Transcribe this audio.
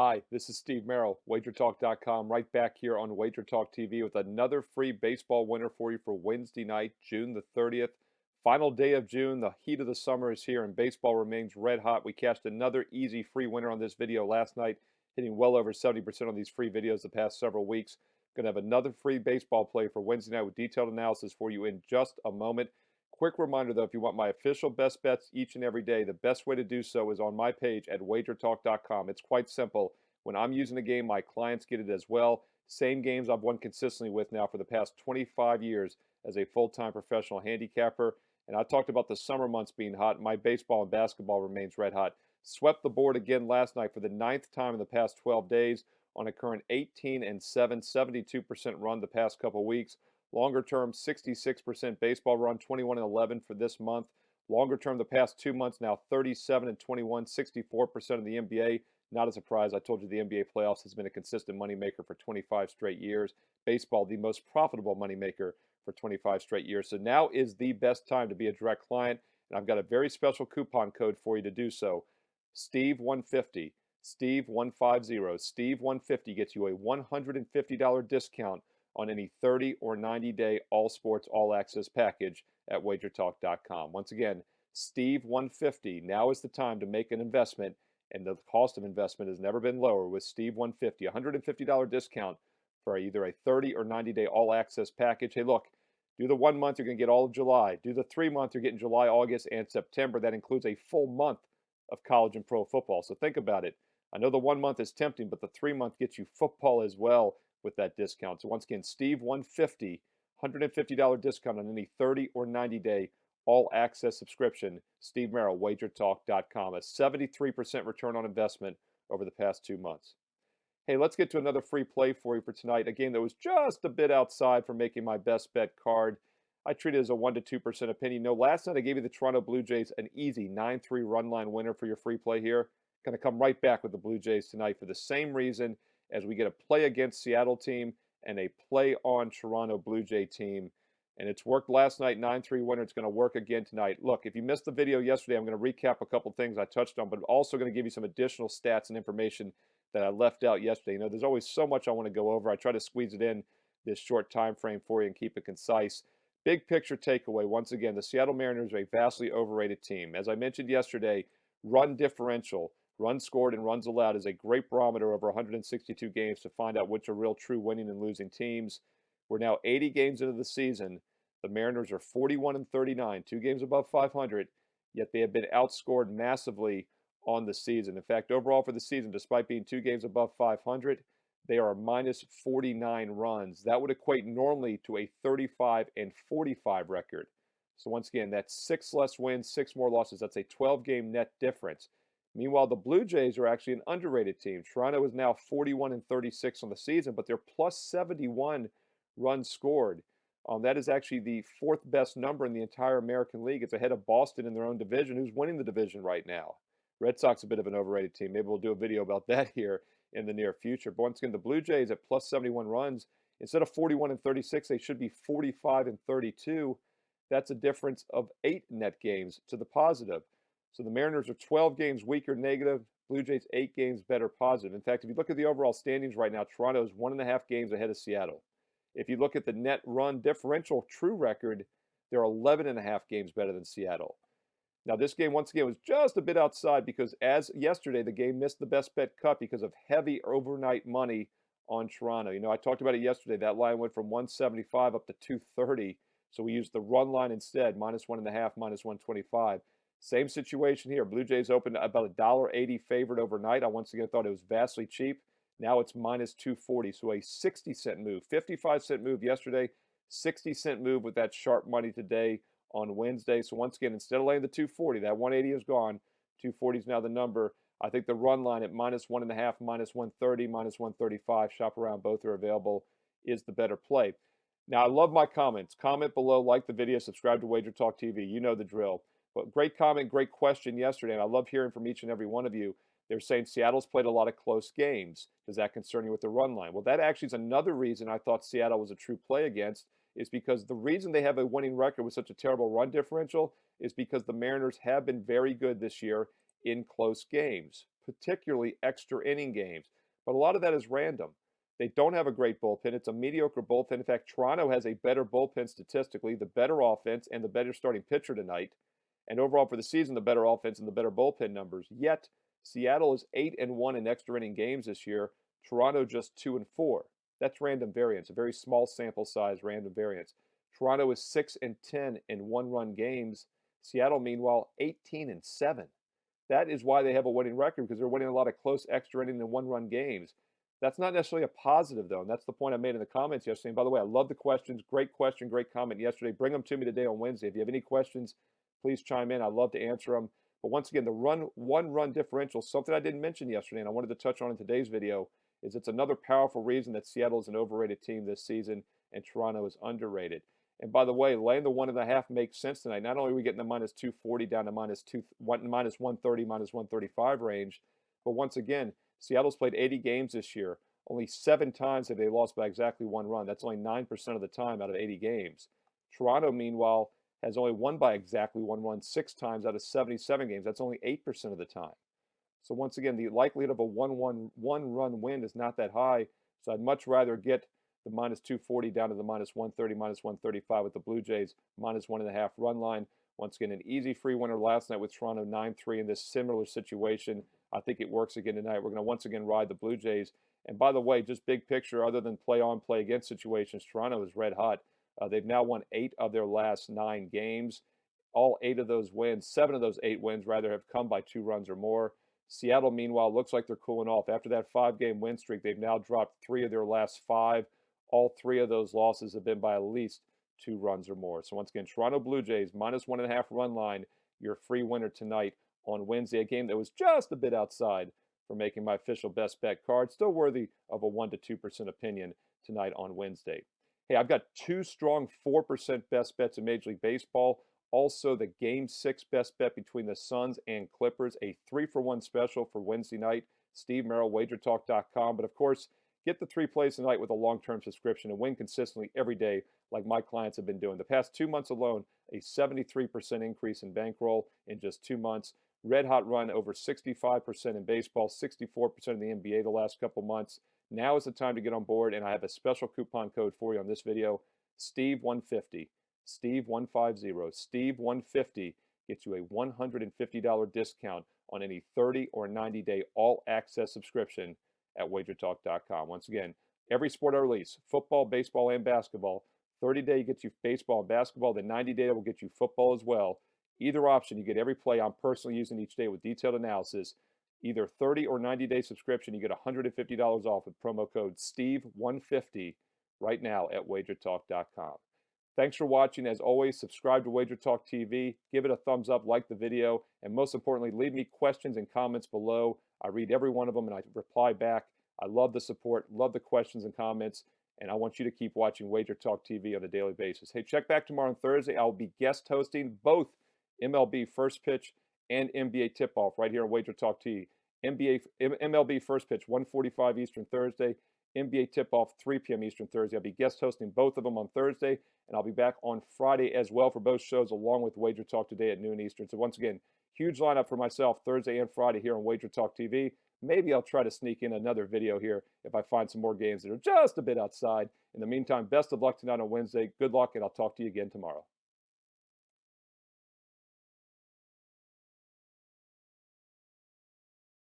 Hi, this is Steve Merril, WagerTalk.com, right back here on WagerTalk TV with another free baseball winner for you for Wednesday night, June the 30th. Final day of June, the heat of the summer is here and baseball remains red hot. We cashed another easy free winner on this video last night, hitting well over 70% on these free videos the past several weeks. Going to have another free baseball play for Wednesday night with detailed analysis for you in just a moment. Quick reminder though, if you want my official best bets each and every day, the best way to do so is on my page at wagertalk.com. It's quite simple. When I'm using a game, my clients get it as well. Same games I've won consistently with now for the past 25 years as a full-time professional handicapper. And I talked about the summer months being hot. My baseball and basketball remains red hot. Swept the board again last night for the ninth time in the past 12 days on a current 18-7, 72% run the past couple weeks. Longer term, 66% baseball run, 21-11 for this month. Longer term, the past 2 months now, 37-21, 64% of the NBA. Not a surprise. I told you the NBA playoffs has been a consistent moneymaker for 25 straight years. Baseball, the most profitable moneymaker for 25 straight years. So now is the best time to be a direct client. And I've got a very special coupon code for you to do so. Steve150, Steve150, Steve150 gets you a $150 discount on any 30 or 90-day all sports, all access package at wagertalk.com. Once again, Steve150. Now is the time to make an investment, and the cost of investment has never been lower with Steve150, $150 discount for either a 30 or 90-day all access package. Hey, look, do the 1 month, you're going to get all of July. Do the 3 month, you're getting July, August, and September. That includes a full month of college and pro football. So think about it. I know the 1 month is tempting, but the 3 month gets you football as well with that discount. So once again, Steve150, $150 discount on any 30 or 90-day all access subscription. Steve Merril, WagerTalk.com, a 73% return on investment over the past 2 months. Hey, let's get to another free play for you for tonight. A game that was just a bit outside for making my best bet card. I treat it as a 1 to 2% opinion. No, last night I gave you the Toronto Blue Jays an easy 9-3 run line winner for your free play here. Going to come right back with the Blue Jays tonight for the same reason as we get a play against Seattle team and a play on Toronto Blue Jay team. And it's worked last night, 9-3 winner. It's going to work again tonight. Look, if you missed the video yesterday, I'm going to recap a couple things I touched on, but I'm also going to give you some additional stats and information that I left out yesterday. You know, there's always so much I want to go over. I try to squeeze it in this short time frame for you and keep it concise. Big picture takeaway, once again, the Seattle Mariners are a vastly overrated team. As I mentioned yesterday, run differential, runs scored and runs allowed is a great barometer over 162 games to find out which are real true winning and losing teams. We're now 80 games into the season. The Mariners are 41-39, 2 games above 500, yet they have been outscored massively on the season. In fact, overall for the season, despite being 2 games above 500, they are minus 49 runs. That would equate normally to a 35-45 record. So once again, that's 6 less wins, 6 more losses. That's a 12-game net difference. Meanwhile, the Blue Jays are actually an underrated team. Toronto is now 41-36 on the season, but they're plus 71 runs scored. That is actually the 4th best number in the entire American League. It's ahead of Boston in their own division, who's winning the division right now. Red Sox a bit of an overrated team. Maybe we'll do a video about that here in the near future. But once again, the Blue Jays at plus 71 runs, instead of 41-36, they should be 45-32. That's a difference of 8 net games to the positive. So the Mariners are 12 games weaker negative, Blue Jays 8 games better positive. In fact, if you look at the overall standings right now, Toronto is 1.5 games ahead of Seattle. If you look at the net run differential true record, they're 11.5 games better than Seattle. Now, this game, once again, was just a bit outside because as yesterday, the game missed the best bet cut because of heavy overnight money on Toronto. You know, I talked about it yesterday. That line went from 175 up to 230. So we used the run line instead, minus 1.5, minus 125. Same situation here. Blue Jays opened about $1.80 favored overnight. I once again thought it was vastly cheap. Now it's minus 240, so a 60-cent move. 55-cent move yesterday, 60-cent move with that sharp money today on Wednesday. So once again, instead of laying the 240, that 180 is gone. 240 is now the number. I think the run line at minus 1.5, minus 130, minus 135, shop around, both are available, is the better play. Now, I love my comments. Comment below, like the video, subscribe to Wager Talk TV. You know the drill. But great comment, great question yesterday, and I love hearing from each and every one of you. They're saying Seattle's played a lot of close games. Does that concern you with the run line? Well, that actually is another reason I thought Seattle was a true play against, is because the reason they have a winning record with such a terrible run differential is because the Mariners have been very good this year in close games. particularly extra inning games. But a lot of that is random. They don't have a great bullpen. It's a mediocre bullpen. In fact, Toronto has a better bullpen statistically, the better offense, and the better starting pitcher tonight. And overall for the season, the better offense and the better bullpen numbers. Yet, Seattle is 8-1 in extra inning games this year. Toronto just 2-4. That's random variance, a very small sample size random variance. Toronto is 6-10 in one-run games. Seattle, meanwhile, 18-7. That is why they have a winning record, because they're winning a lot of close extra inning and one-run games. That's not necessarily a positive, though, and that's the point I made in the comments yesterday. And by the way, I love the questions. Great question, great comment yesterday. Bring them to me today on Wednesday. If you have any questions, please chime in. I'd love to answer them. But once again, the one-run differential, something I didn't mention yesterday, and I wanted to touch on in today's video, is it's another powerful reason that Seattle is an overrated team this season and Toronto is underrated. And by the way, laying the 1.5 makes sense tonight. Not only are we getting the minus 240 down to minus 130, minus 135 range, but once again, Seattle's played 80 games this year. Only 7 times have they lost by exactly 1 run. That's only 9% of the time out of 80 games. Toronto, meanwhile, has only won by exactly 1 run 6 times out of 77 games. That's only 8% of the time. So once again, the likelihood of a one-run win is not that high. So I'd much rather get the minus 240 down to the minus 130, minus 135 with the Blue Jays, minus 1.5 run line. Once again, an easy free winner last night with Toronto 9-3 in this similar situation. I think it works again tonight. We're going to once again ride the Blue Jays. And by the way, just big picture, other than play on, play against situations, Toronto is red hot. They've now won 8 of their last 9 games. All 8 of those wins, 7 of those 8 wins rather, have come by 2 runs or more. Seattle, meanwhile, looks like they're cooling off. After that 5-game win streak, they've now dropped 3 of their last 5. All 3 of those losses have been by at least 2 runs or more. So once again, Toronto Blue Jays, minus 1.5 run line, your free winner tonight on Wednesday. A game that was just a bit outside for making my official best bet card. Still worthy of a 1 to 2% opinion tonight on Wednesday. Hey, I've got 2 strong 4% best bets in Major League Baseball. Also, the Game 6 best bet between the Suns and Clippers, a 3-for-1 special for Wednesday night. Steve Merril, WagerTalk.com. But of course, get the 3 plays tonight with a long-term subscription and win consistently every day like my clients have been doing. The past 2 months alone, a 73% increase in bankroll in just 2 months. Red hot run over 65% in baseball, 64% in the NBA the last couple months. Now is the time to get on board, and I have a special coupon code for you on this video, Steve150. Steve150. Steve150 gets you a $150 discount on any 30 or 90-day all-access subscription at WagerTalk.com. Once again, every sport I release, football, baseball, and basketball, 30-day gets you baseball and basketball. The 90-day will get you football as well. Either option, you get every play I'm personally using each day with detailed analysis. Either 30 or 90-day subscription, you get $150 off with promo code Steve150 right now at WagerTalk.com. Thanks for watching. As always, subscribe to WagerTalk TV, give it a thumbs up, like the video, and most importantly, leave me questions and comments below. I read every one of them and I reply back. I love the support, love the questions and comments, and I want you to keep watching WagerTalk TV on a daily basis. Hey, check back tomorrow on Thursday. I'll be guest hosting both MLB First Pitch and NBA Tip-Off right here on WagerTalk TV. MLB First Pitch, 1:45 Eastern Thursday. NBA Tip-Off, 3 p.m. Eastern Thursday. I'll be guest hosting both of them on Thursday, and I'll be back on Friday as well for both shows, along with Wager Talk today at noon Eastern. So once again, huge lineup for myself Thursday and Friday here on Wager Talk TV. Maybe I'll try to sneak in another video here if I find some more games that are just a bit outside. In the meantime, best of luck tonight on Wednesday. Good luck, and I'll talk to you again tomorrow.